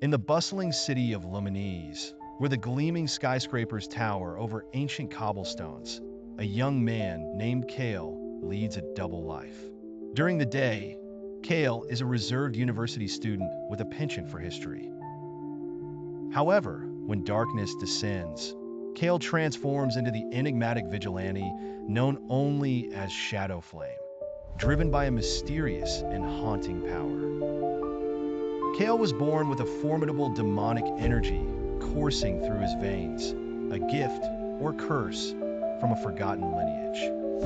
In the bustling city of Luminese, where the gleaming skyscrapers tower over ancient cobblestones, a young man named Kale leads a double life. During the day, Kale is a reserved university student with a penchant for history. However, when darkness descends, Kale transforms into the enigmatic vigilante known only as Shadowflame, driven by a mysterious and haunting power. Kale was born with a formidable demonic energy coursing through his veins, a gift or curse from a forgotten lineage.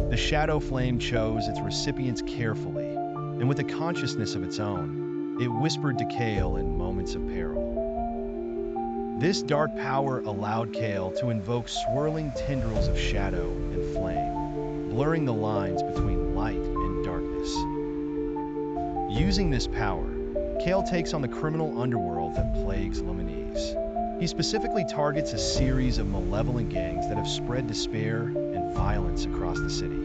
The Shadowflame chose its recipients carefully, and with a consciousness of its own, it whispered to Kale in moments of peril. This dark power allowed Kale to invoke swirling tendrils of shadow and flame, blurring the lines between light and darkness. Using this power, Kale takes on the criminal underworld that plagues Luminese. He specifically targets a series of malevolent gangs that have spread despair and violence across the city.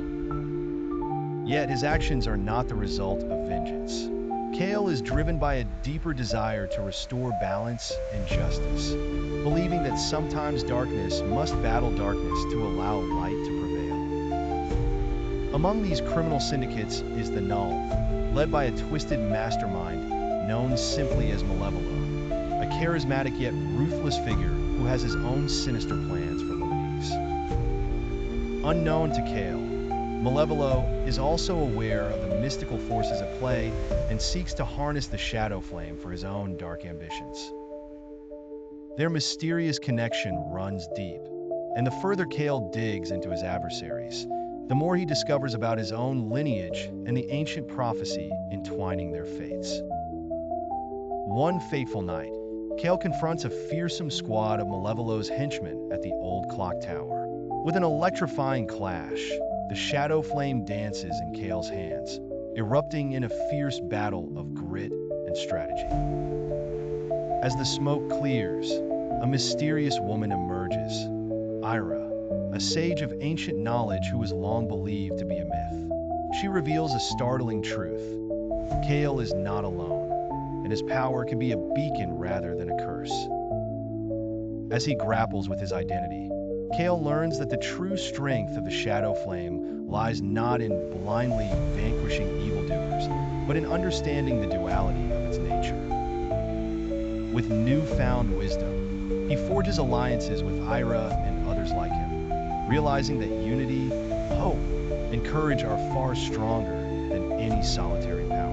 Yet his actions are not the result of vengeance. Kale is driven by a deeper desire to restore balance and justice, believing that sometimes darkness must battle darkness to allow light to prevail. Among these criminal syndicates is the Null, led by a twisted mastermind known simply as Malevolo, a charismatic yet ruthless figure who has his own sinister plans for Luminese. Unknown to Kale, Malevolo is also aware of the mystical forces at play and seeks to harness the Shadowflame for his own dark ambitions. Their mysterious connection runs deep, and the further Kale digs into his adversaries, the more he discovers about his own lineage and the ancient prophecy entwining their fates. One fateful night, Kale confronts a fearsome squad of Malevolo's henchmen at the old clock tower. With an electrifying clash, the Shadowflame dances in Kale's hands, erupting in a fierce battle of grit and strategy. As the smoke clears, a mysterious woman emerges, Ira, a sage of ancient knowledge who was long believed to be a myth. She reveals a startling truth. Kale is not alone, and his power can be a beacon rather than a curse. As he grapples with his identity, Kale learns that the true strength of the Shadowflame lies not in blindly vanquishing evildoers, but in understanding the duality of its nature. With newfound wisdom, he forges alliances with Ira and others like him, realizing that unity, hope, and courage are far stronger than any solitary power.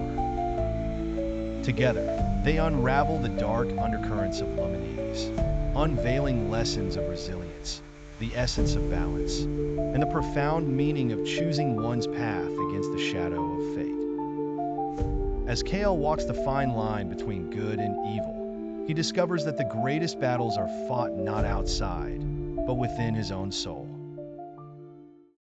Together, they unravel the dark undercurrents of Luminese, unveiling lessons of resilience, the essence of balance, and the profound meaning of choosing one's path against the shadow of fate. As Kale walks the fine line between good and evil, he discovers that the greatest battles are fought not outside, but within his own soul.